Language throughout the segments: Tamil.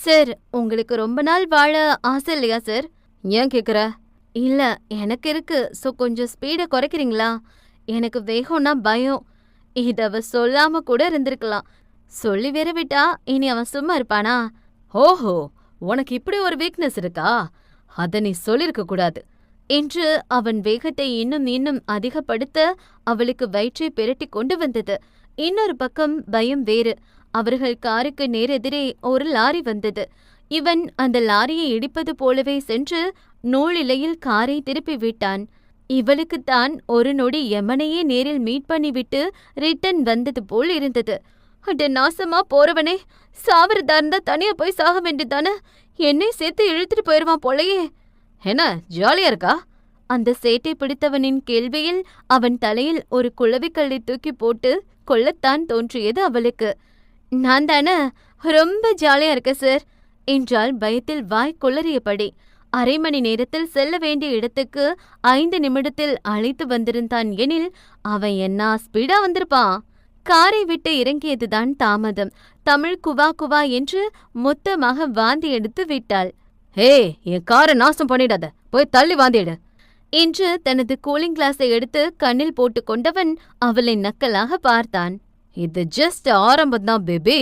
சார், உங்களுக்கு ரொம்ப நாள் வாழ ஆசை இல்லையா சார்? ஏன் கேக்குற? இல்ல, எனக்கு இருக்கு. கொஞ்சம் ஸ்பீட குறைக்கிறீங்களா? எனக்கு வேகம்னா பயம். இத அவ சொல்லாம கூட இருந்திருக்கலாம். சொல்லி வேற விட்டா இனி அவன் சும்மா இருப்பானா? ஓஹோ, உனக்கு இப்படி ஒரு வீக்னஸ் இருக்கா? அத நீ சொல்லிருக்க கூடாது என்று அவன் வேகத்தை இன்னும் இன்னும் அதிகப்படுத்த அவளுக்கு வயிற்றை பிரட்டி கொண்டு வந்தது. இன்னொரு பக்கம் பயம் வேறு. அவர்கள் காருக்கு நேரெதிரே ஒரு லாரி வந்தது. இவன் அந்த லாரியை இடிப்பது போலவே சென்று நூலிலையில் காரை திருப்பி விட்டான். இவளுக்குத்தான் ஒரு நொடி யமனையே நேரில் மீட் பண்ணிவிட்டு ரிட்டன் வந்தது போல் இருந்தது. அட நாசமா போறவனே, சாவரதா இருந்தா தனியா போய் சாக வேண்டியதானே, என்னை சேர்த்து இழுத்துட்டு போயிருவான் போலயே. என்ன ஜாலியா இருக்கா? அந்த சேட்டை பிடித்தவனின் கேள்வியில் அவன் தலையில் ஒரு குளவிக்கல்லை தூக்கி போட்டு கொல்லத்தான் தோன்றியது அவளுக்கு. நான் தானே ரொம்ப ஜாலியா இருக்க சார் என்றால் பயத்தில் வாய் கொள்ளறியபடி. அரை மணி நேரத்தில் செல்ல வேண்டிய இடத்துக்கு 5 நிமிடத்தில் அழைத்து வந்திருந்தான் எனில் அவன் என்ன ஸ்பீடா வந்திருப்பான். காரை விட்டு இறங்கியதுதான் தாமதம். தமிழ் குவா குவா என்று மொத்தமாக வாந்தி எடுத்து விட்டாள். ஹே, என் காரை நாசம் பண்ணிடாத, போய் தள்ளி வாந்திடு என்று தனது கூலிங் கிளாஸை எடுத்து கண்ணில் போட்டு கொண்டவன் அவளை நக்கலாக பார்த்தான். இது ஜஸ்ட் ஆரம்பம்தான் பேபி,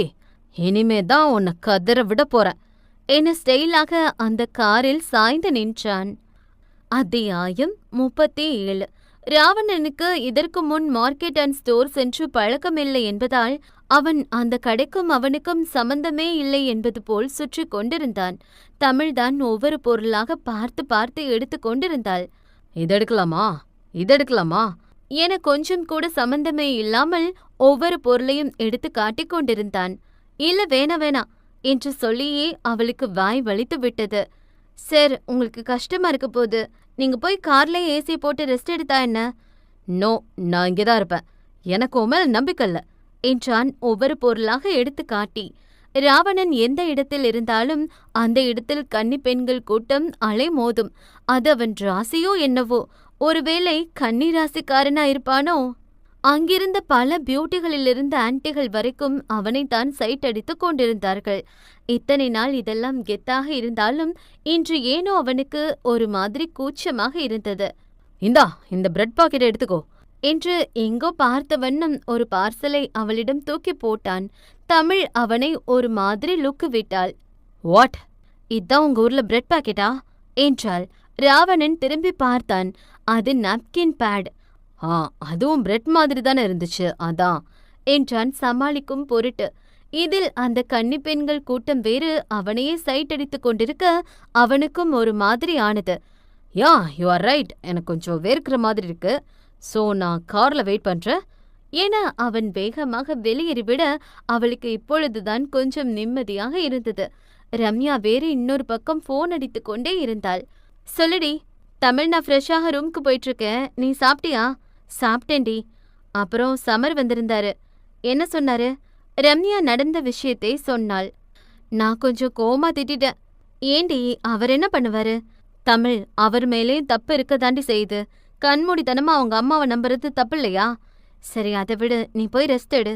இனிமே தான் உன்னை கதற விட போறேன் என ஸ்டைலாக அந்த காரில் சாய்ந்து நின்றான். அத்தியாயம் 37. ராவணனுக்கு இதற்கு முன் மார்க்கெட் அண்ட் ஸ்டோர் சென்று பழக்கமில்லை என்பதால் அவன் அந்த கடைக்கும் அவனுக்கும் சம்பந்தமே இல்லை என்பது போல் சுற்றி கொண்டிருந்தான். தமிழ்தான் ஒவ்வொரு பொருளாக பார்த்து பார்த்து எடுத்து கொண்டிருந்தாள். இதெடுக்கலாமா, இதெடுக்கலாமா என கொஞ்சம் கூட சம்பந்தமே இல்லாமல் ஒவ்வொரு பொருளையும் எடுத்து காட்டிக் கொண்டிருந்தான். இல்ல, வேணா வேணா என்று சொல்லியே அவளுக்கு வாய் வலித்து விட்டது. சார், உங்களுக்கு கஷ்டமா இருக்க போது, நீங்க போய் கார்ல ஏசி போட்டு ரெஸ்ட் எடுத்தா என்ன? நோ, நான் இங்கேதான் இருப்பேன், எனக்கு உன் மேல நம்பிக்கை இல்ல என்றான் ஒவ்வொரு பொருளாக எடுத்து காட்டி. ராவணன் எந்த இடத்தில் இருந்தாலும் அந்த இடத்தில் கன்னி பெண்கள் கூட்டம் அலை மோதும். அது அவன் ராசியோ என்னவோ, ஒருவேளை கன்னி ராசிக்காரனா இருப்பானோ? அங்கிருந்த பல பியூட்டிகளிலிருந்து ஆன்டிகள் வரைக்கும் அவனைத்தான் சைட் அடித்து கொண்டிருந்தார்கள். இத்தனை நாள் இதெல்லாம் கெத்தாக இருந்தாலும் இன்று ஏனோ அவனுக்கு ஒரு மாதிரி கூச்சமாக இருந்தது. இந்தா, இந்த பிரெட் பாக்கெட்டை எடுத்துக்கோ என்று எங்கோ பார்த்த வண்ணம் ஒரு பார்சலை அவளிடம் தூக்கி போட்டான். தமிழ் அவனை ஒரு மாதிரி லுக்கு விட்டாள். வாட், இதான் உங்க ஊர்ல பிரெட் பாக்கெட்டா என்றாள். ராவணன் திரும்பி பார்த்தான். அது நாப்கின் பேட். அதுவும் பிரெட் மாதிரி தானே இருந்துச்சு, அதான் என்றான் சமாளிக்கும் பொருட்டு. இதில் அந்த கன்னி பெண்கள் கூட்டம் வேறு அவனையே சைட் அடித்து கொண்டிருக்க அவனுக்கும் ஒரு மாதிரி ஆனது. யா, யூ ஆர் ரைட், எனக்கு கொஞ்சம் வேர்க்கிற மாதிரி இருக்கு, சோ நான் கார்ல வெயிட் பண்றேன் என அவன் வேகமாக வெளியேறிவிட அவளுக்கு இப்பொழுதுதான் கொஞ்சம் நிம்மதியாக இருந்தது. ரம்யா வேறு இன்னொரு பக்கம் போன் அடித்து கொண்டே இருந்தாள். சொல்லுடி தமிழ், நான் ஃப்ரெஷ்ஷாக ரூம்க்கு போயிட்டுருக்கேன், நீ சாப்பிட்டியா? சாப்பிட்டேன்டி. அப்புறம் சமர் வந்திருந்தாரு, என்ன சொன்னாரு? ரம்யா நடந்த விஷயத்தை சொன்னாள். நான் கொஞ்சம் கோமா திட்டிட்டேன். ஏண்டி, அவர் என்ன பண்ணுவாரு? தமிழ், அவர் மேலே தப்பு இருக்க தாண்டி செய்யுது. கண்மூடித்தனமா அவங்க அம்மாவை நம்புறது தப்பு இல்லையா? சரி, அதை விடு, நீ போய் ரெஸ்ட் எடு.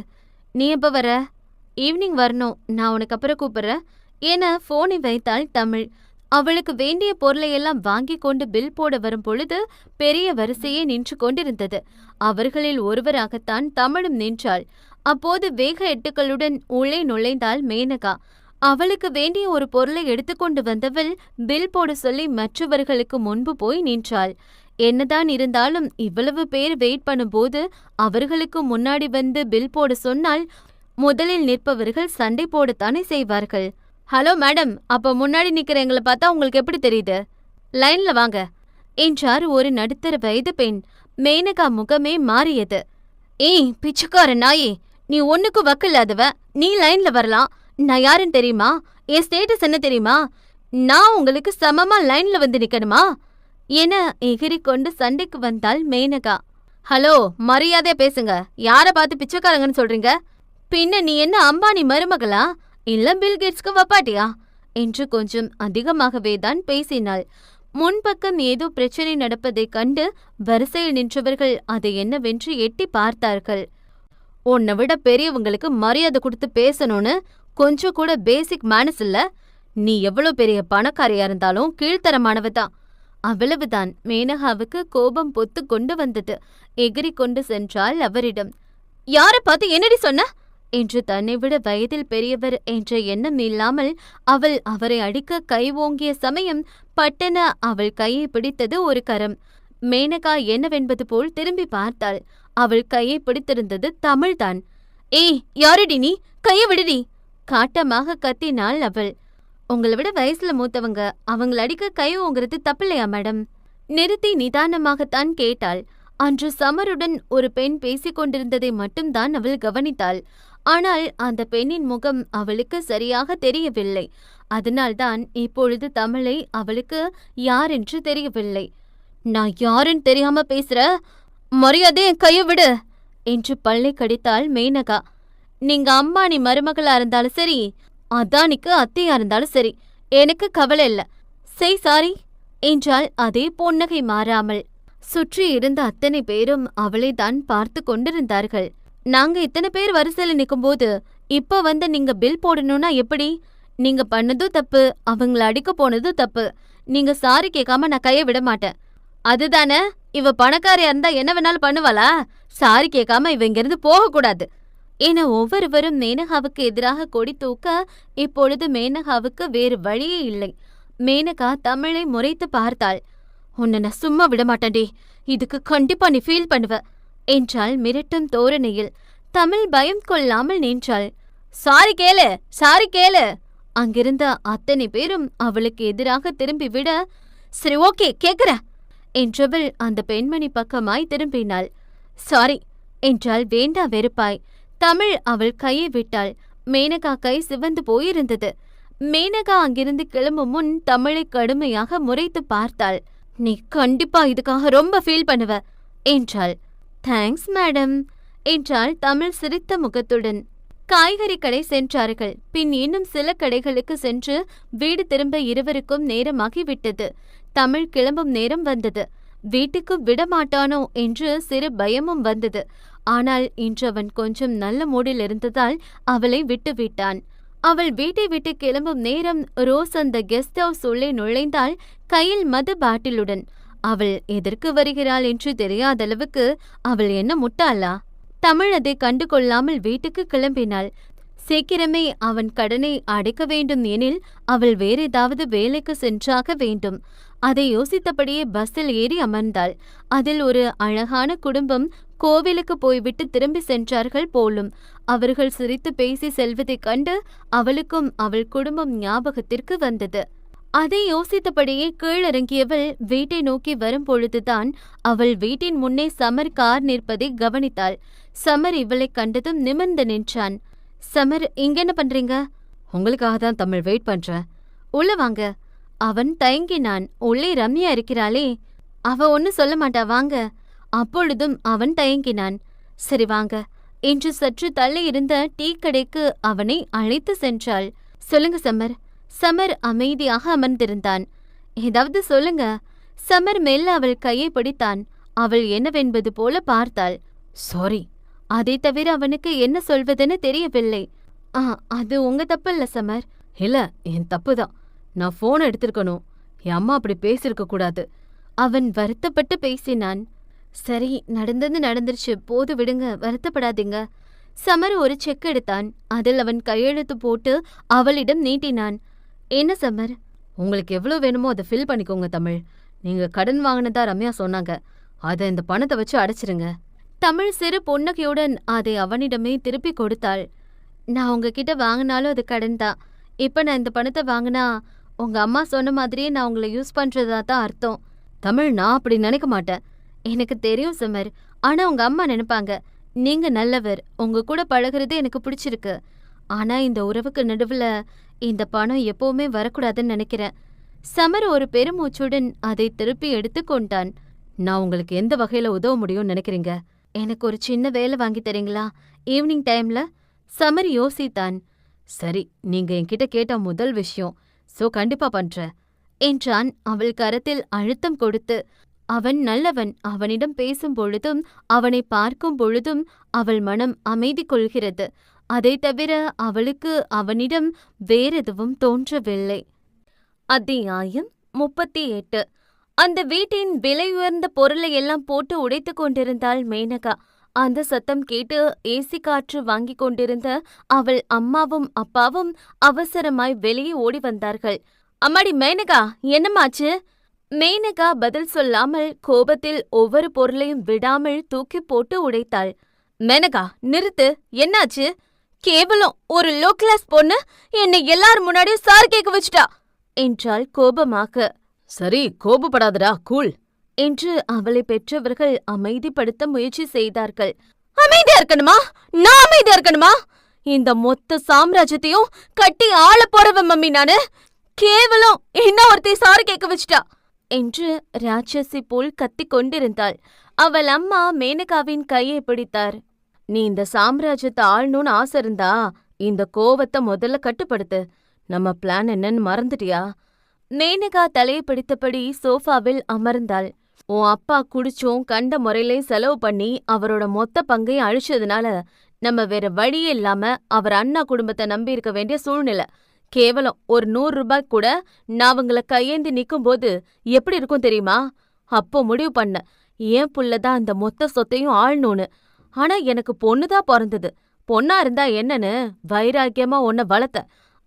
நீ எப்போ வர? ஈவினிங் வரணும், நான் உனக்கு அப்புறம் கூப்பிடுறேன் என போனை வைத்தாள் தமிழ். அவளுக்கு வேண்டிய பொருளையெல்லாம் வாங்கி கொண்டு பில் போட வரும் பொழுது பெரிய வரிசையே நின்று கொண்டிருந்தது. அவர்களில் ஒருவராகத்தான் தமிழும் நின்றாள். அப்போது வேக எட்டுக்களுடன் உள்ளே நுழைந்தாள் மேனகா. அவளுக்கு வேண்டிய ஒரு பொருளை எடுத்துக்கொண்டு வந்தவள் பில் போட சொல்லி மற்றவர்களுக்கு முன்பு போய் நின்றாள். என்னதான் இருந்தாலும் இவ்வளவு பேர் வெயிட் பண்ணும்போது அவர்களுக்கு முன்னாடி வந்து பில் போட சொன்னால் முதலில் நிற்பவர்கள் சண்டை போடத்தானே செய்வார்கள். ஹலோ மேடம், அப்ப முன்னாடி நிக்கிற எங்களை பார்த்தா உங்களுக்கு எப்படி தெரியுது? லைன்ல வாங்க என்றார் ஒரு நடுத்தர வயது பெண். மேனகா முகமே மாறியது. ஏய் பிச்சைக்கார நாயே, நீ ஒன்னுக்கு வக்கில்லாதவ, நீ லைன்ல வரலாம். நான் யாருன்னு தெரியுமா? என் ஸ்டேட்டஸ் என்ன தெரியுமா? நான் உங்களுக்கு சமமா லைன்ல வந்து நிக்கணுமா என எகிரிக்கொண்டு சண்டைக்கு வந்தாள் மேனகா. ஹலோ, மரியாதையா பேசுங்க, யார பார்த்து பிச்சைக்காரங்கன்னு சொல்றீங்க? பின்ன நீ என்ன அம்பானி மருமகளா இல்ல பில்கேட்ஸ்க்கு வப்பாட்டியா என்று கொஞ்சம் அதிகமாகவே தான் பேசினாள். முன்பக்கம் ஏதோ பிரச்சனை நடப்பதைக் கண்டு வரிசையில் நின்றவர்கள் அதை என்னவென்று எட்டி பார்த்தார்கள். உன்னை விட பெரியவங்களுக்கு மரியாதை கொடுத்து பேசணும்னு கொஞ்சம் கூட பேசிக் மேனஸ் இல்ல? நீ எவ்வளவு பெரிய பணக்காரியா இருந்தாலும் கீழ்த்தரமானவதான். அவ்வளவுதான். மேனகாவுக்கு கோபம் பொத்து கொண்டு வந்தது. எகிரி கொண்டு சென்றாள் அவரிடம். யார பார்த்து என்னடி சொன்ன என்று தன்னை விட வயதில் பெரியவர் என்ற எண்ணம் இல்லாமல் அவள் அவரை அடிக்க கை ஓங்கிய சமயம் பட்டென அவள் கையை பிடித்தது ஒரு கரம். மேனகா என்னவென்பது போல் திரும்பி பார்த்தாள். அவள் கையை பிடித்திருந்தது தமிழ்தான். ஏய், யாரடி நீ? கையை விடுடி! காட்டமாக கத்தினாள் அவள். உங்களை விட வயசுல மூத்தவங்க, அவங்கள அடிக்க கை ஓங்குறது தப்பில்லையா மேடம்? நிறுத்தி நிதானமாகத்தான் கேட்டாள். அன்று சமருடன் ஒரு பெண் பேசிக் கொண்டிருந்ததை மட்டும்தான் அவள் கவனித்தாள். ஆனால் அந்த பெண்ணின் முகம் அவளுக்கு சரியாக தெரியவில்லை. அதனால்தான் இப்பொழுது தமிழை அவளுக்கு யாரென்று தெரியவில்லை. நான் யாருன்னு தெரியாம பேசுற? மரியாதை என் கையை விடு என்று பல்லை கடித்தாள் மேனகா. நீங்க அம்மானி மருமகளா இருந்தாலும் சரி, அதானிக்கு அத்தையா இருந்தாலும் சரி, எனக்கு கவலை இல்ல. செய் சாரி என்றாள் அதே புன்னகை மாறாமல். சுற்றி இருந்த அத்தனை பேரும் அவளை தான் பார்த்து கொண்டிருந்தார்கள். நாங்க இத்தனை பேர் வரிசையில நிக்கும்போது இப்ப வந்து நீங்க பில் போடணும்னா எப்படி? நீங்க பண்ணதும் தப்பு, அவங்கள அடிக்க போனதும் தப்பு. நீங்க சாரி கேட்காம நான் கைய விட மாட்டேன். அதுதானே? இவ பணக்காரியா இருந்தா என்ன வேணாலும் பண்ணுவாளா? சாரி கேட்காம இவ இங்கிருந்து போகக்கூடாது என ஒவ்வொருவரும் மேனகாவுக்கு எதிராக கொடி தூக்க இப்பொழுது மேனகாவுக்கு வேறு வழியே இல்லை. மேனகா தமிழை முறைத்து பார்த்தாள். உன்னை நான் சும்மா விடமாட்டேன்டி, இதுக்கு கண்டிப்பா நீ ஃபீல் பண்ணுவ என்றாள் மிரட்டும் தோரணையில். தமிழ் பயம் கொள்ளாமல் நின்றாள். சாரி கேளு, சாரி கேளு! அங்கிருந்த அத்தனை பேரும் அவளுக்கு எதிராக திரும்பி விட, சரி ஓகே கேக்குற என்றவள் அந்த பெண்மணி பக்கமாய் திரும்பினாள். சாரி என்றாள் வேண்டா வெறுப்பாய். தமிழ் அவள் கையை விட்டாள். மேனகா கை சிவந்து போயிருந்தது. மேனகா அங்கிருந்து கிளம்பும் முன் தமிழை கடுமையாக முறைத்து பார்த்தாள். நீ கண்டிப்பா இதுக்காக ரொம்ப ஃபீல் பண்ணுவ என்றாள். தேங்க்ஸ் மேடம் என்றாள் தமிழ் சிரித்த முகத்துடன். காய்கறி கடை சென்றார்கள். பின் இன்னும் சில கடைகளுக்கு சென்று வீடு திரும்ப இருவருக்கும் நேரமாகிவிட்டது. தமிழ் கிளம்பும் நேரம் வந்தது. வீட்டுக்கு விடமாட்டானோ என்று சிறு பயமும் வந்தது. ஆனால் இன்று அவன் கொஞ்சம் நல்ல மூடில் இருந்ததால் அவளை விட்டுவிட்டான். அவள் வீட்டை விட்டு கிளம்பும் நேரம் ரோஸ் அந்த கெஸ்ட் ஹவுஸ் உள்ளே நுழைந்தாள், கையில் மது பாட்டிலுடன். அவள் எதற்கு வருகிறாள் என்று தெரியாதளவுக்கு அவள் என்ன முட்டாளா? தமிழ் அதை கண்டு கொள்ளாமல் வீட்டுக்கு கிளம்பினாள். சீக்கிரமே அவன் கடனை அடைக்க வேண்டும் எனில் அவள் வேறேதாவது வேலைக்கு சென்றாக வேண்டும். அதை யோசித்தபடியே பஸ்ஸில் ஏறி அமர்ந்தாள். அதில் ஒரு அழகான குடும்பம் கோவிலுக்கு போய்விட்டு திரும்பி சென்றார்கள் போலும். அவர்கள் சிரித்து பேசி செல்வதைக் கண்டு அவளுக்கும் அவள் குடும்பம் ஞாபகத்திற்கு வந்தது. அதை யோசித்தபடியே கீழிறங்கியவள் வீட்டை நோக்கி வரும் பொழுதுதான் அவள் வீட்டின் முன்னே சமர் கார் நிற்பதை கவனித்தாள். சமர் இவளை கண்டதும் நிமிர்ந்து நின்றான். சமர், இங்க என்ன பண்றீங்க? உங்களுக்காக தான் தமிழ், வெயிட் பண்றேன். உள்ள வாங்க. அவன் தயங்கினான். உள்ளே ரம்யா இருக்கிறாளே, அவ ஒன்னு சொல்ல மாட்டா, வாங்க. அப்பொழுதும் அவன் தயங்கினான். சரி வாங்க என்று சற்று தள்ளி இருந்த டீ கடைக்கு அவனை அழைத்து சென்றாள். சொல்லுங்க சமர். சமர் அமைதியாக அமர்ந்திருந்தான். ஏதாவது சொல்லுங்க. சமர் மெல்ல அவள் கையை பிடித்தான். அவள் என்னவென்பது போல பார்த்தாள். சாரி. அதை தவிர அவனுக்கு என்ன சொல்வதுன்னு தெரியவில்லை. அது உங்க தப்பு இல்ல சமர். இல்ல, என் தப்புதான். நான் போன் எடுத்திருக்கணும். என் அம்மா அப்படி பேசிருக்க கூடாது. அவன் வருத்தப்பட்டு பேசினான். சரி, நடந்தது நடந்துருச்சு, போது விடுங்க, வருத்தப்படாதீங்க. சமர் ஒரு செக் எடுத்தான். அதில் அவன் கையெழுத்து போட்டு அவளிடம் நீட்டினான். என்ன சமர்? உங்களுக்கு எவ்வளவு வேணுமோ அதை ஃபில் பண்ணிக்கோங்க தமிழ். நீங்க கடன் வாங்கினதா ரம்யா சொன்னாங்க. அதை இந்த பணத்தை வச்சு அடைச்சிருங்க. தமிழ் சிறு புன்னகையுடன் அதை அவனிடமே திருப்பி கொடுத்தாள். நான் உங்ககிட்ட வாங்கினாலும் அது கடன் தான். இப்ப நான் இந்த பணத்தை வாங்கினா உங்க அம்மா சொன்ன மாதிரியே நான் உங்களை யூஸ் பண்றதா தான் அர்த்தம். தமிழ், நான் அப்படி நினைக்க மாட்டேன். எனக்கு தெரியும் சமர். ஆனா உங்க அம்மா நினைப்பாங்க, நீங்க நல்லவர், உங்க கூட பழகிறது எனக்கு பிடிச்சிருக்கு. ஆனா இந்த உறவுக்கு நடுவுல இந்த பணம் எப்பவுமே வரக்கூடாதுன்னு நினைக்கிறேன். சமர் ஒரு பெருமூச்சுடன் அதை திருப்பி எடுத்து கொண்டான். நான் உங்களுக்கு எந்த வகையில உதவ முடியும்னு நினைக்கிறீங்க? எனக்கு ஒரு சின்ன வேலை வாங்கி தரீங்களா ஈவினிங் டைம்ல? சமர் யோசித்தான். சரி, நீங்க என்கிட்ட கேட்ட முதல் விஷயம், சோ கண்டிப்பா பண்றேன் என்றான் அவள் கரத்தில் அழுத்தம் கொடுத்து. அவன் நல்லவன். அவனிடம் பேசும் பொழுதும் அவனை பார்க்கும் பொழுதும் அவள் மனம் அமைதி கொள்கிறது. அதை தவிர அவளுக்கு அவனிடம் வேறெதுவும் தோன்றவில்லை. அத்தியாயம் 38. அந்த வீட்டின் விலையுயர்ந்த பொருளை எல்லாம் போட்டு உடைத்துக் கொண்டிருந்தாள் மேனகா. அந்த சத்தம் கேட்டு ஏசி காற்று வாங்கிக் கொண்டிருந்த அவள் அம்மாவும் அப்பாவும் அவசரமாய் வெளியே ஓடி வந்தார்கள். அம்மாடி மேனகா, என்னமாச்சு? மேனகா பதில் சொல்லாமல் கோபத்தில் ஒவ்வொரு பொருளையும் விடாமல் தூக்கி போட்டு உடைத்தாள். மேனகா, நிறுத்து, என்னாச்சு? கேவலம் ஒரு லோ கிளாஸ் பொண்ணு என்னை எல்லார் முன்னாடியும் சார் கேட்க வச்சுட்டா என்றாள் கோபமாக. சரி, கோபப்படாதடா, கூல் என்று அவளை பெற்றவர்கள் அமைதிப்படுத்த முயற்சி செய்தார்கள். அமைதியா இருக்கணுமா? நான் அமைதியா இருக்கணுமா? இந்த மொத்த சாம்ராஜ்யத்தையும் கட்டி ஆள போறவன் மம்மி நானு. கேவலம் என்ன ஒருத்தி சாரு கேட்க வச்சுட்டா என்று ராட்சசி போல் கத்திக் கொண்டிருந்தாள். அவள் அம்மா மேனகாவின் கையை பிடித்தார். நீ இந்த சாம்ராஜ்யத்தை ஆளணும்னு ஆசை இருந்தா இந்த கோவத்தை முதல்ல கட்டுப்படுத்து. நம்ம பிளான் என்னன்னு மறந்துட்டியா? மேனகா தலையை பிடித்தபடி சோஃபாவில் அமர்ந்தாள். உன் அப்பா குடிச்சும் கண்ட முறையிலையும் செலவு பண்ணி அவரோட மொத்த பங்கையும் அழிச்சதுனால நம்ம வேற வழியே இல்லாம அவர் அண்ணா குடும்பத்தை நம்பி இருக்க வேண்டிய சூழ்நிலை. கேவலம் ஒரு 100 ரூபாய் கூட நான் அவங்கள கையேந்தி நிக்கும்போது எப்படி இருக்கும் தெரியுமா? அப்போ முடிவு பண்ண ஏன் புள்ளதான் அந்த மொத்த சொத்தையும் ஆளணும்னு. ஆனா எனக்கு பொண்ணுதான் பிறந்தது. பொண்ணா இருந்தா என்னன்னு வைராக்கியமா உன்னை வளர்த்த.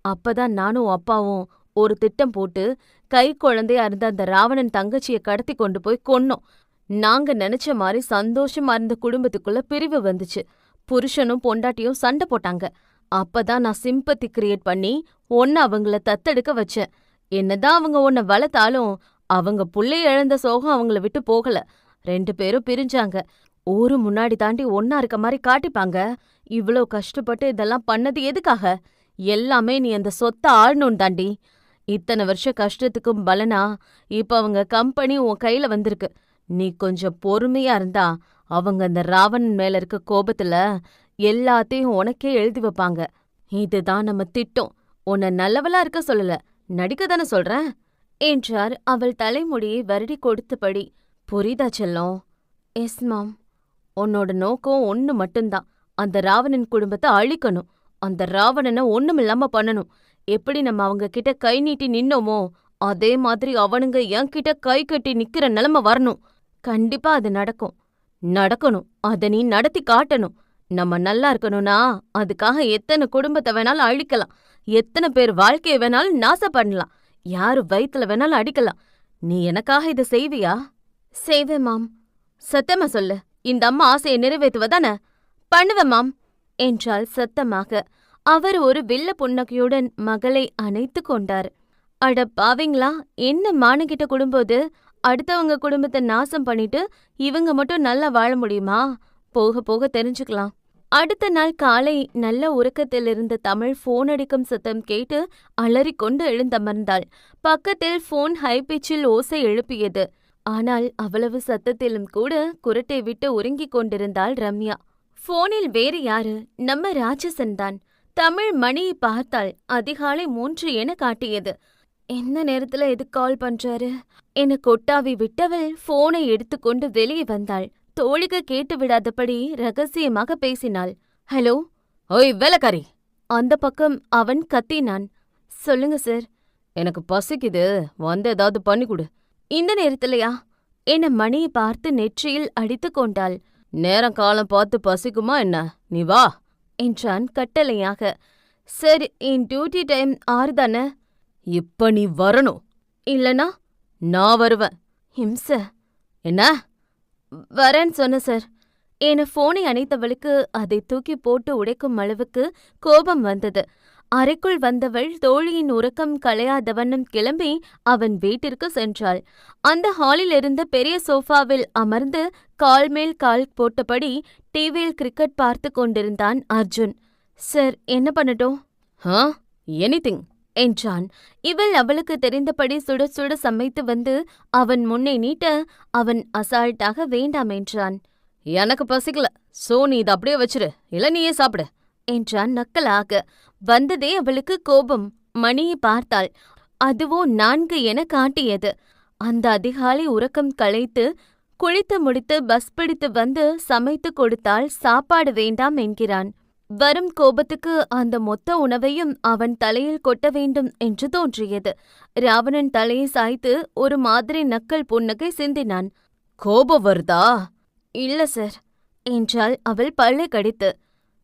அப்பதான் நானும் அப்பாவும் ஒரு திட்டம் போட்டு கை குழந்தையா இருந்த அந்த ராவணன் தங்கச்சியை கடத்தி கொண்டு போய் கொன்னோம். நாங்க நினைச்ச மாதிரி சந்தோஷமா இருந்த குடும்பத்துக்குள்ள பிரிவு வந்துச்சு. புருஷனும் பொண்டாட்டியும் சண்டை போட்டாங்க. அப்பதான் நான் சிம்பத்தி கிரியேட் பண்ணி உன்னை அவங்கள தத்தெடுக்க வச்சேன். என்னதான் அவங்க உன்னை வளர்த்தாலும் அவங்க புள்ளைய இழந்த சோகம் அவங்கள விட்டு போகல. 2 பேரும் பிரிஞ்சாங்க. ஊரு முன்னாடி தாண்டி ஒன்னா இருக்க மாதிரி காட்டிப்பாங்க. இவ்ளோ கஷ்டப்பட்டு இதெல்லாம் பண்ணது எதுக்காக? எல்லாமே நீ அந்த சொத்தை ஆளணும் தாண்டி. இத்தனை வருஷ கஷ்டத்துக்கும் பலனா இப்ப அவங்க கம்பெனி உன் கையில வந்திருக்கு. நீ கொஞ்சம் பொறுமையா இருந்தா அவங்க அந்த ராவணன் மேல இருக்க கோபத்துல எல்லாத்தையும் உனக்கே எழுதி வைப்பாங்க. இதுதான் நம்ம திட்டம். உன்னை நல்லவளா இருக்க சொல்லல, நடிக்க தானே சொல்றேன் என்றார் அவள் தலைமுடியை வருடி கொடுத்தபடி. புரியுதா செல்லம்? எஸ் மாம். உன்னோட நோக்கம் ஒன்னு மட்டும்தான், அந்த ராவணன் குடும்பத்தை அழிக்கணும். அந்த ராவணனை ஒண்ணுமில்லாம பண்ணணும். எப்படி நம்ம அவங்க கிட்ட கை நீட்டி நின்னோமோ அதே மாதிரி அவனுங்க என்கிட்ட கை கட்டி நிக்கிற நிலைமை வரணும். கண்டிப்பா அது நடக்கணும். அத நீ நடத்தி காட்டணும். நம்ம நல்லா இருக்கணும்னா அதுக்காக எத்தனை குடும்பத்தை வேணாலும் அழிக்கலாம், எத்தனை பேர் வாழ்க்கைய வேணாலும் நாசம் பண்ணலாம், யாரு வயித்துல வேணாலும் அடிக்கலாம். நீ எனக்காக இதை செய்வியா? செய்வேன் மாம். சத்தமா சொல்லு, இந்த அம்மா ஆசையை நிறைவேற்றுவதானே? பண்ணுவேன் மாம் என்றாள் சத்தமாக. அவர் ஒரு வில்ல புன்னகையுடன் மகளை அணைத்து கொண்டார். அட பாவிங்களா, என்ன மானகிட்ட குடும்போது அடுத்தவங்க குடும்பத்தை நாசம் பண்ணிட்டு இவங்க மட்டும் நல்லா வாழ முடியுமா? போக போக தெரிஞ்சுக்கலாம். அடுத்த நாள் காலை நல்ல உறக்கத்தில் இருந்த தமிழ் போன் அடிக்கும் சத்தம் கேட்டு அலறிக்கொண்டு எழுந்தமர்ந்தாள். பக்கத்தில் போன் ஹை பிச்சில் ஓசை எழுப்பியது. ஆனால் அவ்வளவு சத்தத்திலும் கூட குரட்டை விட்டு உறங்கிக் கொண்டிருந்தாள் ரம்யா. போனில் வேறு யாரு? நம்ம ராட்சசன்தான். தமிழ் மணியை பார்த்தாள். அதிகாலை 3 என காட்டியது. என்ன நேரத்துல எதுக்கு கால் பண்றாரு என கொட்டாவி விட்டவள் போனை எடுத்துக்கொண்டு வெளியே வந்தாள். தோழிக கேட்டு விடாதபடி ரகசியமாக பேசினாள். ஹலோ. ஓய் வேலைக்காரி. அந்த பக்கம் அவன் கத்தினான். சொல்லுங்க சார். எனக்கு பசிக்குது, வந்து ஏதாவது பண்ணி கொடு. இந்த நேரத்திலயா என மணியை பார்த்து நெற்றியில் அடித்து கொண்டாள். நேரம் காலம் பார்த்து பசிக்குமா என்ன? நீ வா என்றான் கட்டளையாக. சார், என் டியூட்டி டைம் 6 தானே? இப்ப நீ வரணும். இல்லனா நான் வருவேன். ஹிம்ச. என்ன? வரேன்னு சொன்ன சார். என போனை அணைத்தவளுக்கு அதை தூக்கி போட்டு உடைக்கும் அளவுக்கு கோபம் வந்தது. அறைக்குள் வந்தவள் தோழியின் உறக்கம் களையாதவண்ணம் கிளம்பி அவன் வீட்டிற்கு சென்றாள். அந்த ஹாலில் இருந்த பெரிய சோஃபாவில் அமர்ந்து கால் மேல் கால் போட்டபடி டிவியில் கிரிக்கெட் பார்த்து கொண்டிருந்தான் அர்ஜுன். சார், என்ன பண்ணட்டும்? எனிதிங் என்றான். இவள் அவளுக்கு தெரிந்தபடி சுட சுட சமைத்து வந்து அவன் முன்னே நீட்ட அவன் அசால்ட்டாக வேண்டாம் என்றான். எனக்கு பசிக்கல, சோ நீ இதை அப்படியே வச்சிரு, இல்ல நீயே சாப்பிடு என்றான் நக்கலாக. வந்ததே அவளுக்கு கோபம். மணியை பார்த்தாள். அதுவோ 4 என காட்டியது. அந்த அதிகாலை உறக்கம் களைத்து குளித்து முடித்து பஸ் பிடித்து வந்து சமைத்து கொடுத்தால் சாப்பாடு வேண்டாம் என்கிறான். வரும் கோபத்துக்கு அந்த மொத்த உணவையும் அவன் தலையில் கொட்ட வேண்டும் என்று தோன்றியது. ராவணன் தலையை சாய்த்து ஒரு மாதிரி நக்கல் புன்னகை சிந்தினான். கோபம் வருதா? இல்ல சார் என்றாள் அவள் பல்லை கடித்து.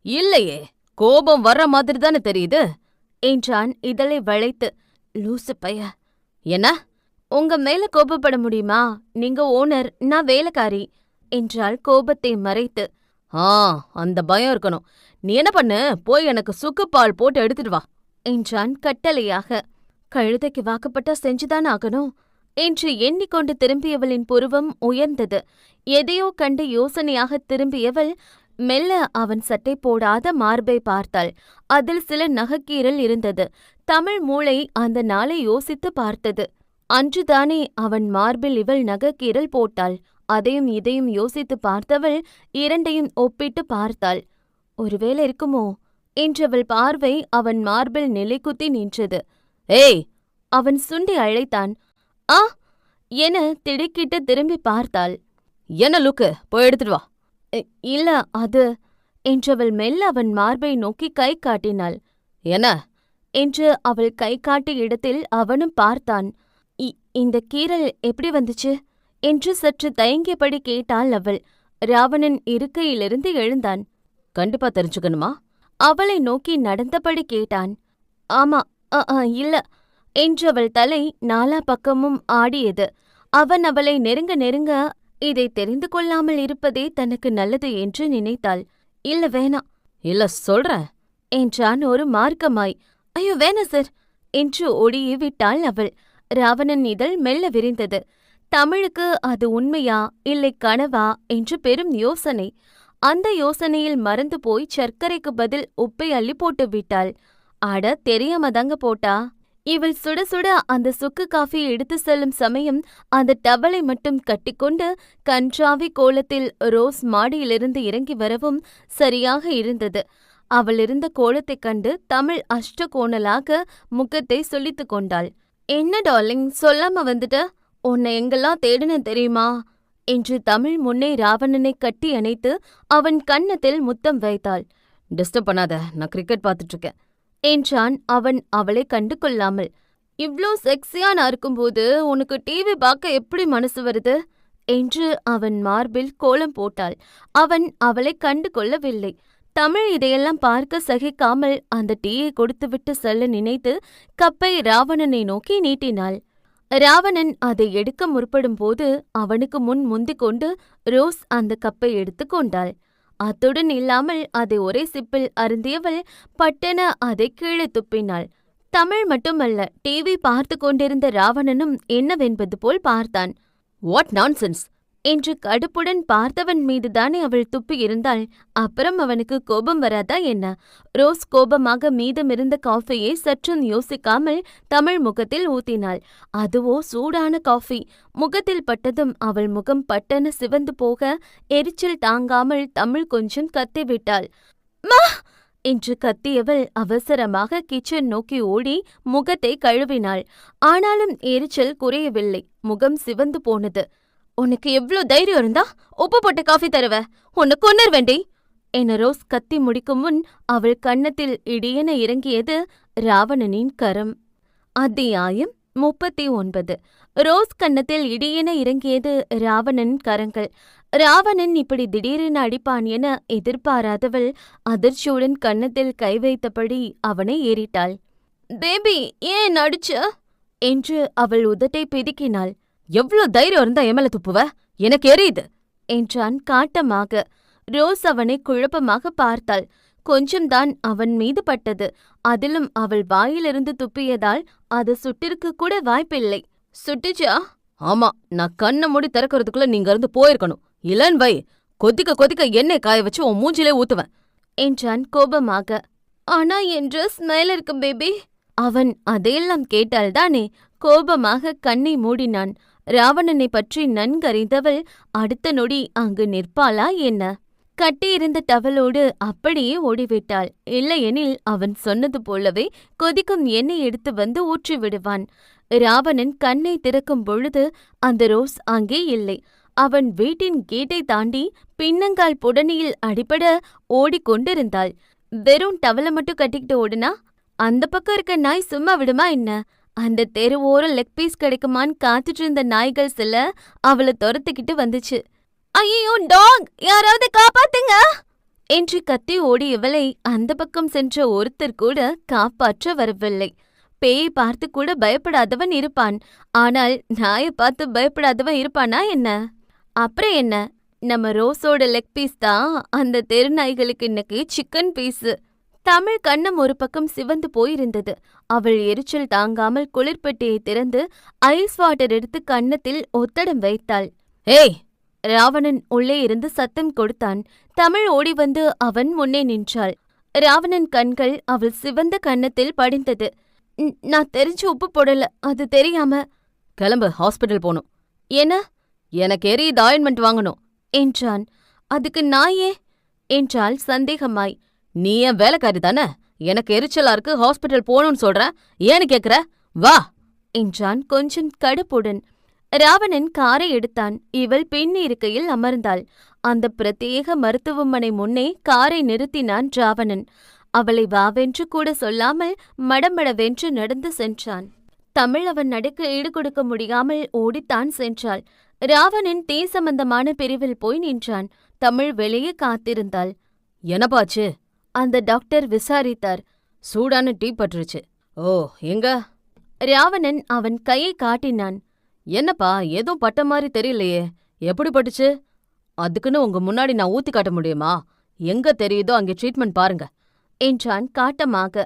இல்லையே, கோபம் வர்ற மாதிரி தானே தெரியுது என்றான் இதழை வளைத்து. லூசு பைய. என்ன? உங்க மேல கோபப்பட முடியுமா? நீங்க ஓனர், நான் வேலைக்காரி என்றாள் கோபத்தை மறைத்து. அந்த பயம் இருக்கணும். நீ என்ன பண்ணு, போய் எனக்கு சுக்குப்பால் போட்டு எடுத்துட்டு வா என்றான் கட்டளையாக. கழுதைக்கு வாக்கப்பட்டா செஞ்சுதான் ஆகணும் என்று எண்ணிக்கொண்டு திரும்பியவளின் புருவம் உயர்ந்தது. எதையோ கண்டு யோசனையாக திரும்பியவள் மெல்ல அவன் சட்டை போடாத மார்பை பார்த்தாள். அதில் சில நகைக்கீறல் இருந்தது. தமிழ் மூளை அந்த நாளை யோசித்து பார்த்தது. அன்றுதானே அவன் மார்பில் இவள் நகைக்கீறல் போட்டாள். அதையும் இதையும் யோசித்து பார்த்தவள் இரண்டையும் ஒப்பிட்டு பார்த்தாள். ஒருவேளை இருக்குமோ என்றவள் பார்வை அவன் மார்பில் நிலைக்குத்தி நின்றது. ஏய்! அவன் சுண்டி அழைத்தான். ஆ என திடுக்கிட்டு திரும்பி பார்த்தாள். என்ன லுக்கு? போய் எடுத்துட்டு வா. இல்ல அது என்றவள் மெல்ல அவன் மார்பை நோக்கி கை காட்டினாள். என்ன என்று அவள் கை காட்டிய இடத்தில் அவனும் பார்த்தான். இந்த கீறல் எப்படி வந்துச்சு என்று சற்று தயங்கியபடி கேட்டாள் அவள். ராவணன் இருக்கையிலிருந்து எழுந்தான். கண்டிப்பா தெரிஞ்சுக்கணுமா? அவளை நோக்கி நடந்தபடி கேட்டான். ஆமா, இல்ல என்றவள் தலை நாலா பக்கமும் ஆடியது. அவன் அவளை நெருங்க நெருங்க இதை தெரிந்து கொள்ளாமல் இருப்பதே தனக்கு நல்லது என்று நினைத்தாள். இல்ல வேணாம். இல்ல சொல்றேன் என்றான் ஒரு மார்க்கமாய். ஐயோ வேணா சார் என்று ஒடியே விட்டாள் அவள். ராவணன் இதழ் மெல்ல விரிந்தது. தமிழுக்கு அது உண்மையா இல்லை கனவா என்று பெரும் யோசனை. அந்த யோசனையில் மறந்து போய் சர்க்கரைக்கு பதில் உப்பை அள்ளி போட்டு விட்டாள். அட தெரியாம தாங்க போட்டா. இவள் சுட சுட அந்த சுக்கு காஃபியை எடுத்து செல்லும் சமயம் அந்த டவலை மட்டும் கட்டிக்கொண்டு கன்றாவி கோலத்தில் ரோஸ் மாடியிலிருந்து இறங்கி வரவும் சரியாக இருந்தது. அவள் இருந்த கோலத்தைக் கண்டு தமிழ் அஷ்டகோணலாக முகத்தை சுளித்து கொண்டாள். என்ன டார்லிங், சொல்லாம வந்துட்ட? உன்னை எங்கெல்லாம் தேடின தெரியுமா என்று தமிழ் முன்னே ராவணனை கட்டி அணைத்து அவன் கன்னத்தில் முத்தம் வைத்தாள். டிஸ்டர்ப் பண்ணாத, நான் கிரிக்கெட் பார்த்துட்டு இருக்கேன் என்றான் அவன் அவளை கண்டு கொள்ளாமல். இவ்ளோ செக்ஸியா நான் இருக்கும்போது உனக்கு டிவி பார்க்க எப்படி மனசு வருது என்று அவன் மார்பில் கோலம் போட்டாள். அவன் அவளை கண்டு கொள்ளவில்லை. தமிழ் இதையெல்லாம் பார்க்க சகிக்காமல் அந்த டீயை கொடுத்துவிட்டு செல்ல நினைத்து கப்பை ராவணனை நோக்கி நீட்டினாள். ராவணன் அதை எடுக்க முற்படும் போது அவனுக்கு முன் முந்திக் கொண்டு ரோஸ் அந்த கப்பை எடுத்து கொண்டாள். அத்துடன் இல்லாமல் அதை ஒரே சிப்பில் அருந்தியவள் பட்டென அதை கீழே துப்பினாள். தமிழ் மட்டுமல்ல, டிவி பார்த்து கொண்டிருந்த ராவணனும் என்னவென்பது போல் பார்த்தான். வாட் நான்சென்ஸ் என்று கடுப்புடன் பார்த்தவன் மீதுதானே அவள் துப்பி இருந்தாள். அப்புறம் அவனுக்கு கோபம் வராதா என்ன? ரோஸ் கோபமாக மீதமிருந்த காஃபியை சற்றும் யோசிக்காமல் தமிழ் முகத்தில் ஊத்தினாள். அதுவோ சூடான காஃபி. முகத்தில் பட்டதும் அவள் முகம் பட்டென சிவந்து போக எரிச்சல் தாங்காமல் தமிழ் கொஞ்சம் கத்திவிட்டாள். மா என்று கத்தியவள் அவசரமாக கிச்சன் நோக்கி ஓடி முகத்தை கழுவினாள். ஆனாலும் எரிச்சல் குறையவில்லை. முகம் சிவந்து போனது. உனக்கு எவ்ளோ தைரியம் இருந்தா உப்பு போட்ட காஃபி தருவ? உன்னை கொன்னர் வேண்டி என ரோஸ் கத்தி முடிக்கும் முன் அவள் கன்னத்தில் இடியென இறங்கியது ராவணனின் கரம். அத்தியாயம் 39. ரோஸ் கன்னத்தில் இடியென இறங்கியது ராவணன் கரங்கள். ராவணன் இப்படி திடீரென அடிப்பான் என எதிர்பாராதவள் அதிர்ச்சியுடன் கன்னத்தில் கை வைத்தபடி அவனை ஏறிட்டாள். பேபி ஏன் அடிச்ச என்று அவள் உதட்டை பிதுக்கினாள். எவ்ளோ தைரியம் இருந்தா எமல துப்புவ? எனக்கு எரியுது என்றான் காட்டமாக. ரோஸ் அவனை குழப்பமாக பார்த்தாள். கொஞ்சம்தான் அவன் மீது பட்டது. அதிலும் அவள் வாயிலிருந்து துப்பியதால் அது சுட்டிற்கு கூட வாய்ப்பில்லை. சுட்டுச்சா? ஆமா, நான் கண்ணை மூடி திறக்கிறதுக்குள்ள நீங்க இருந்து போயிருக்கணும். இளன் வை, கொதிக்க கொதிக்க எண்ணெய் காய வச்சு உன் மூஞ்சிலே ஊத்துவேன் என்றான் கோபமாக. ஆனா என் ட்ரெஸ் மேல இருக்கு பேபி. அவன் அதையெல்லாம் கேட்டால்தானே. கோபமாக கண்ணை மூடினான். ராவணனை பற்றி நன்கறிந்தவள் அடுத்த நொடி அங்கு நிற்பாளா என்ன? கட்டியிருந்த டவலோடு அப்படியே ஓடிவிட்டாள். இல்லையெனில் அவன் சொன்னது போலவே கொதிக்கும் எண்ணெய் எடுத்து வந்து ஊற்றி விடுவான். ராவணன் கண்ணை திறக்கும் பொழுது அந்த ரோஸ் அங்கே இல்லை. அவன் வீட்டின் கேட்டை தாண்டி பின்னங்கால் புடனியில் அடிபட ஓடிக்கொண்டிருந்தாள். வெறும் டவலை மட்டும் கட்டிக்கிட்டு ஓடுனா அந்த பக்கம் இருக்க நாய் சும்மா விடுமா என்ன? அந்த தெரு ஓரம் லெக் பீஸ் கிடைக்குமான்னு காத்துட்டு இருந்த நாய்கள் சில அவளை துரத்துக்கிட்டு வந்துச்சு. ஐயோ டாக், யாராவது காப்பாத்துங்க என்று கத்தி ஓடியவளை அந்த பக்கம் சென்ற ஒருத்தர் கூட காப்பாற்ற வரவில்லை. பேயை பார்த்து கூட பயப்படாதவன் இருப்பான், ஆனால் நாயை பார்த்து பயப்படாதவன் இருப்பானா என்ன? அப்புறம் என்ன, நம்ம ரோஸோட லெக் பீஸ் தான் அந்த தெரு நாய்களுக்கு இன்னைக்கு சிக்கன் பீஸு. தமிழ் கண்ணம் ஒரு பக்கம் சிவந்து போயிருந்தது. அவள் எரிச்சல் தாங்காமல் குளிர்பெட்டியை திறந்து ஐஸ் வாட்டர் எடுத்து கன்னத்தில் ஒத்தடம் வைத்தாள். ஏய்! ராவணன் உள்ளே இருந்து சத்தம் கொடுத்தான். தமிழ் ஓடி வந்து அவன் முன்னே நின்றாள். ராவணன் கண்கள் அவள் சிவந்த கன்னத்தில் படிந்தது. நான் தெரிஞ்சு உப்பு போடல, அது தெரியாம. கிளம்பு, ஹாஸ்பிட்டல் போகணும். என்ன? எனக்கு எரியுது, ஆயின்மெண்ட் வாங்கணும் என்றான். அதுக்கு நாயே என்றாள் சந்தேகமாய். நீ ஏன் வேலைக்காரி தானே? எனக்கு எரிச்சலா இருக்கு, ஹாஸ்பிட்டல் போகணும்னு சொல்ற, ஏன்னு கேக்குற? வா என்றான் கொஞ்சம் கடுப்புடன். ராவணன் காரை எடுத்தான். இவள் பின் இருக்கையில் அமர்ந்தாள். அந்த பிரத்யேக மருத்துவமனை முன்னே காரை நிறுத்தினான் ராவணன். அவளை வாவென்று கூட சொல்லாமல் மடமடவென்று நடந்து சென்றான். தமிழ் அவன் நடுக்கு ஈடுகொடுக்க முடியாமல் ஓடித்தான் சென்றாள். ராவணன் தீ சம்பந்தமான பிரிவில் போய் நின்றான். தமிழ் வெளியே காத்திருந்தாள். என்னப்பாச்சு? அந்த டாக்டர் விசாரித்தார். சூடான டீ பட்டுருச்சு. ஓ, எங்க? ராவணன் அவன் கையை காட்டினான். என்னப்பா, ஏதோ பட்ட மாதிரி தெரியலையே, எப்படி பட்டுச்சு? அதுக்குன்னு உங்க முன்னாடி நான் ஊத்தி காட்ட முடியுமா? எங்க தெரியுதோ அங்கே ட்ரீட்மெண்ட் பாருங்க என்றான் காட்டமாக.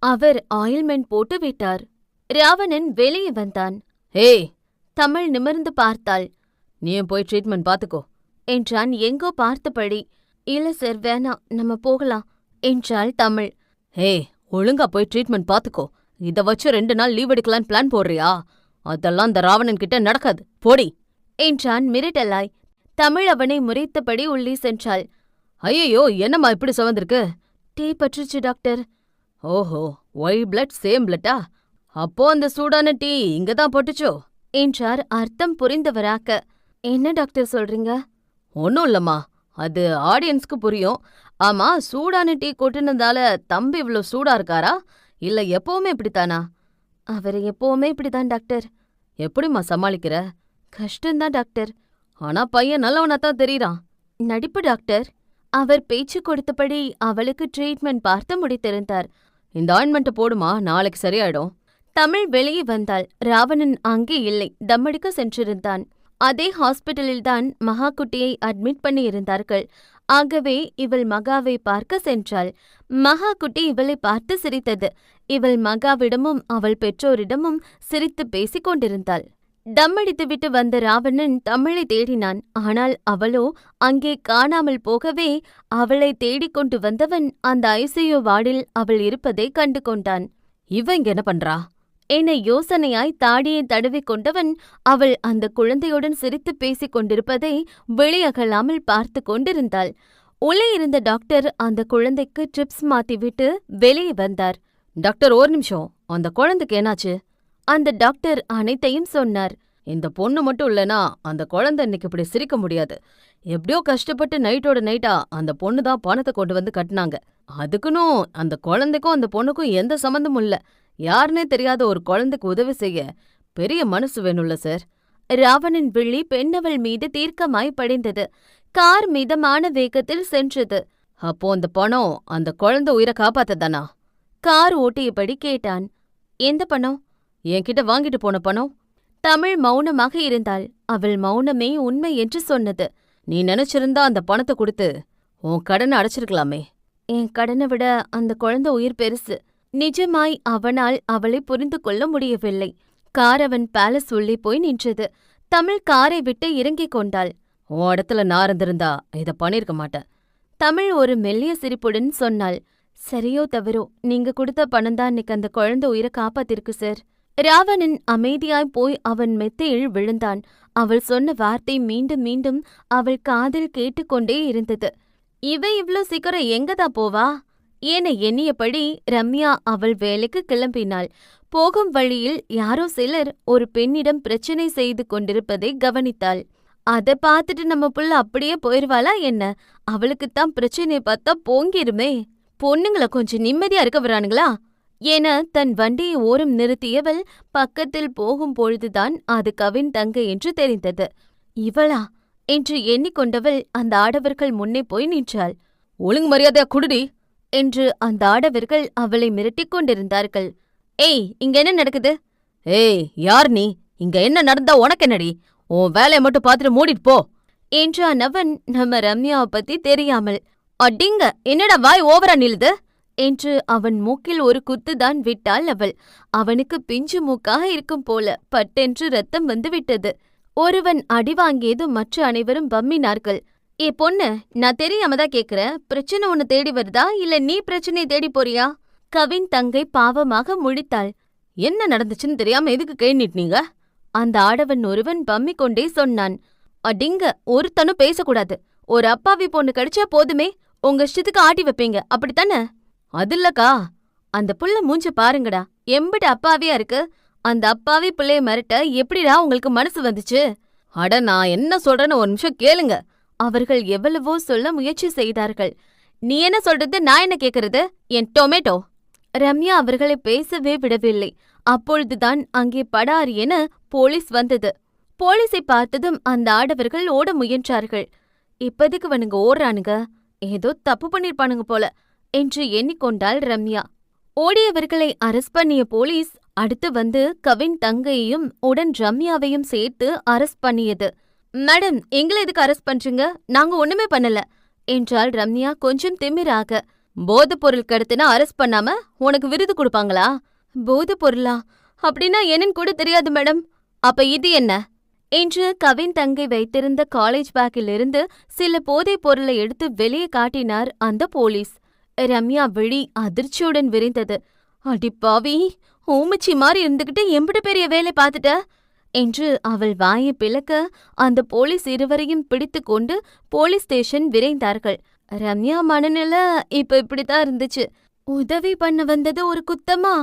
அவர் ஆயில்மெண்ட் போட்டு விட்டார். ராவணன் வெளியே வந்தான். ஏய்! தமிழ் நிமிர்ந்து பார்த்தாள். நீயும் போய் ட்ரீட்மெண்ட் பாத்துக்கோ என்றான் எங்கோ பார்த்தபடி. இல்ல சார், வேணாம், நம்ம போகலாம் என்றாள் தமிழ். ஏய், ஒழுங்கா போய் ட்ரீட்மெண்ட் பாத்துக்கோ. இத வச்சு 2 நாள் லீவ் எடுக்கலான்னு பிளான் போடுறியா? அதெல்லாம் இந்த ராவணன் கிட்ட நடக்காது, போடி என்றான் மிரட்டலாய். தமிழ் அவனை முறைத்தபடி உள்ளே சென்றாள். ஐயோ, என்னம்மா இப்படி சுவந்திருக்கு? டீ பற்றுச்சு டாக்டர். ஓஹோ, ஒய் பிளட் சேம் பிளட்டா? அப்போ அந்த சூடான டீ இங்கதான் போட்டுச்சோ என்றார் அர்த்தம் புரிந்தவராக்க. என்ன டாக்டர் சொல்றீங்க? ஒன்னும் இல்லம்மா, அது ஆடியன்ஸ்க்கு புரியும். ஆமா, சூடான டீ கொட்டுனதால தம்பி இவ்ளோ சூடா இருக்காரா, இல்ல எப்பவுமே இப்படித்தானா? அவர் எப்பவுமே இப்படிதான் டாக்டர். எப்படிம்மா சமாளிக்கிற? கஷ்டம்தான் டாக்டர். ஆனா பையன் நல்லவனாத்தான் தெரியறான். நடிப்பு டாக்டர். அவர் பேச்சு கொடுத்தபடி அவளுக்கு ட்ரீட்மெண்ட் பார்த்து முடித்திருந்தார். இந்த ஆயின்மெண்ட் போடுமா, நாளைக்கு சரியாயிடும். தமிழ் வெளியே வந்தாள். ராவணன் அங்கே இல்லை, தம்மடிக்க சென்றிருந்தான். அதே ஹாஸ்பிட்டலில்தான் மகாகுட்டியை அட்மிட் பண்ணி இருந்தார்கள். ஆகவே இவள் மகாவை பார்க்க சென்றாள். மகாகுட்டி இவளை பார்த்து சிரித்தது. இவள் மகாவிடமும் அவள் பெற்றோரிடமும் சிரித்து பேசிக் கொண்டிருந்தாள். தம்மடித்துவிட்டு வந்த ராவணன் தமிழை தேடினான். ஆனால் அவளோ அங்கே காணாமல் போகவே அவளை தேடிக்கொண்டு வந்தவன் அந்த ஐசியு வார்டில் அவள் இருப்பதை கண்டு கொண்டான். இவ இங்க என்ன பண்றா என யோசனையாய் தாடியை தடவிக் கொண்டவன் அவள் அந்த குழந்தையுடன் சிரித்து பேசிக் கொண்டிருப்பதை வெளியகலாமல் பார்த்து கொண்டிருந்தாள். உள்ளே இருந்த டாக்டர் அந்த குழந்தைக்கு ட்ரிப்ஸ் மாத்திவிட்டு வெளியே வந்தார். டாக்டர், ஒரு நிமிஷம், அந்த குழந்தைக்கு என்னாச்சு? அந்த டாக்டர் அனைத்தையும் சொன்னார். இந்த பொண்ணு மட்டும் இல்லனா அந்த குழந்தை இன்னைக்கு இப்படி சிரிக்க முடியாது. எப்படியோ கஷ்டப்பட்டு நைட்டோட நைட்டா அந்த பொண்ணு தான் பணத்தை கொண்டு வந்து கட்டினாங்க. அதுக்குன்னு அந்த குழந்தைக்கும் அந்த பொண்ணுக்கும் எந்த சம்பந்தமும் இல்ல. யாருன்னே தெரியாத ஒரு குழந்தைக்கு உதவி செய்ய பெரிய மனசு வேணும்ல சார். ராவணன் விழி பெண்ணவள் மீது தீர்க்கமாய் படிந்தது. கார் மிதமான வேகத்தில் சென்றது. அப்போ அந்த பணம் அந்த குழந்தை உயிரை காப்பாத்ததானா? கார் ஓட்டியபடி கேட்டான். எந்த பணம்? என்கிட்ட வாங்கிட்டு போன பணம். தமிழ் மௌனமாக இருந்தாள். அவள் மௌனமே உண்மை என்று சொன்னது. நீ நினைச்சிருந்தா அந்த பணத்தை கொடுத்து உன் கடனை அடைச்சிருக்கலாமே. என் கடனை விட அந்த குழந்தை உயிர் பெருசு. நிஜமாய் அவனால் அவளை புரிந்து கொள்ள முடியவில்லை. கார் அவன் பேலஸ் உள்ளே போய் நின்றது. தமிழ் காரை விட்டு இறங்கிக் கொண்டாள். உன் இடத்துல நான் இருந்திருந்தா இத பண்ணிருக்க மாட்டேன். தமிழ் ஒரு மெல்லிய சிரிப்புடன் சொன்னாள். சரியோ தவறோ, நீங்க கொடுத்த பணம்தான் இன்னைக்கு அந்த குழந்தை உயிரை காப்பாத்திருக்கு சார். ராவணன் அமைதியாய் போய் அவன் மெத்தையில் விழுந்தான். அவள் சொன்ன வார்த்தை மீண்டும் மீண்டும் அவள் காதில் கேட்டுக்கொண்டே இருந்தது. இவ இவ்ளோ சீக்கிரம் எங்கதான் போவா என எண்ணியபடி ரம்யா அவள் வேலைக்கு கிளம்பினாள். போகும் வழியில் யாரோ சிலர் ஒரு பெண்ணிடம் பிரச்சனை செய்து கொண்டிருப்பதை கவனித்தாள். அத பார்த்துட்டு நம்ம புள்ள அப்படியே போயிருவாளா என்ன? அவளுக்குத்தான் பிரச்சனையை பார்த்தா போங்கிருமே. பொண்ணுங்கள கொஞ்சம் நிம்மதியா இருக்க வரானுங்களா என தன் வண்டியை ஓரம் நிறுத்தியவள் பக்கத்தில் போகும் பொழுதுதான் அது கவின் தங்கை என்று தெரிந்தது. இவளா என்று எண்ணிக்கொண்டவள் அந்த ஆடவர்கள் முன்னே போய் நின்றாள். ஒழுங்கு மரியாதையா குடுடி என்று அந்த ஆடவர்கள் அவளை மிரட்டிக் கொண்டிருந்தார்கள். ஏய், இங்க என்ன நடக்குது? ஏய், யார் நீ? இங்க என்ன நடந்தா உனக்கு என்னடி? உன் வேலையை மட்டும் பார்த்துட்டு மூடிட்டு போ என்றான் அவன் நம்ம ரம்யாவை பத்தி தெரியாமல். அடிங்க, என்னடா வாய் ஓவரா நிலுது என்று அவன் மூக்கில் ஒரு குத்துதான் விட்டாள் அவள். அவனுக்கு பிஞ்சு மூக்காக இருக்கும் போல பட்டென்று ரத்தம் வந்து விட்டது. ஒருவன் அடி வாங்கியதும் மற்ற அனைவரும் பம்மினார்கள். ஏ பொண்ணு, நான் தெரியாமதான் கேக்குறேன், பிரச்சனை உன்னை தேடி வருதா இல்ல நீ பிரச்சனையை தேடி போறியா? கவின் தங்கை பாவமாக முழித்தாள். என்ன நடந்துச்சுன்னு தெரியாம எதுக்கு கை நீட்டினீங்க? அந்த ஆடவன் ஒருவன் பம்மிக் கொண்டே சொன்னான். அடிங்க, ஒருத்தனும் பேசக்கூடாது. ஒரு அப்பாவி பொண்ணு கிடைச்சா போதுமே, உங்க இஷ்டத்துக்கு ஆட்டி வைப்பீங்க, அப்படித்தானே? அதில்லக்கா. அந்த புள்ள மூஞ்ச பாருங்கடா, எம்பிட்டு அப்பாவியா இருக்கு. அந்த அப்பாவி பிள்ளைய மிரட்ட எப்படிடா உங்களுக்கு மனசு வந்துச்சு? அட, நான் என்ன சொல்றேன்னு ஒரு நிமிஷம் கேளுங்க. அவர்கள் எவ்வளவோ சொல்ல முயற்சி செய்தார்கள். நீ என்ன சொல்றது, நான் என்ன கேக்குறது? என் டொமேட்டோ. ரம்யா அவர்களை பேசவே விடவில்லை. அப்பொழுதுதான் அங்கே படார் என போலீஸ் வந்தது. போலீஸை பார்த்ததும் அந்த ஆடவர்கள் ஓட முயன்றார்கள். இப்போதைக்கு அவனுங்க ஓடுறானுங்க, ஏதோ தப்பு பண்ணிருப்பானுங்க போல என்று எண்ணிக்கொண்டாள் ரம்யா. ஓடியவர்களை அரெஸ்ட் பண்ணிய போலீஸ் அடுத்து வந்து கவின் தங்கையையும் உடன் ரம்யாவையும் சேர்த்து அரெஸ்ட் பண்ணியது. மேடம், எங்களை எதுக்கு அரெஸ்ட் பண்றீங்க? நாங்க ஒண்ணுமே பண்ணல என்றாள் ரம்யா கொஞ்சம் திமிராக. போதைப் பொருள் கடத்தினா அரெஸ்ட் பண்ணாம உனக்கு விருது கொடுப்பாங்களா? போதைப் பொருளா? அப்படின்னா என்னன்னு கூட தெரியாது மேடம். அப்ப இது என்ன என்று கவின் தங்கை வைத்திருந்த காலேஜ் பேக்கிலிருந்து சில போதைப் பொருளை எடுத்து வெளியே காட்டினார் அந்த போலீஸ். ரம்யா விழி அதிர்ச்சியுடன் விரிந்தது. அடிப்பாவி, ஊமிச்சி மாதிரி இருந்துகிட்டு எம்பிட்டு பெரிய வேலை பார்த்துட்ட என்று அவள் வாயை பிளக்க அந்த போலீஸ் இருவரையும் பிடித்து கொண்டு போலீஸ் ஸ்டேஷன் விரைந்தார்கள். ரம்யா மனநிலை இப்ப இப்படித்தான் இருந்துச்சு. உதவி பண்ண வந்தது ஒரு குத்தமா?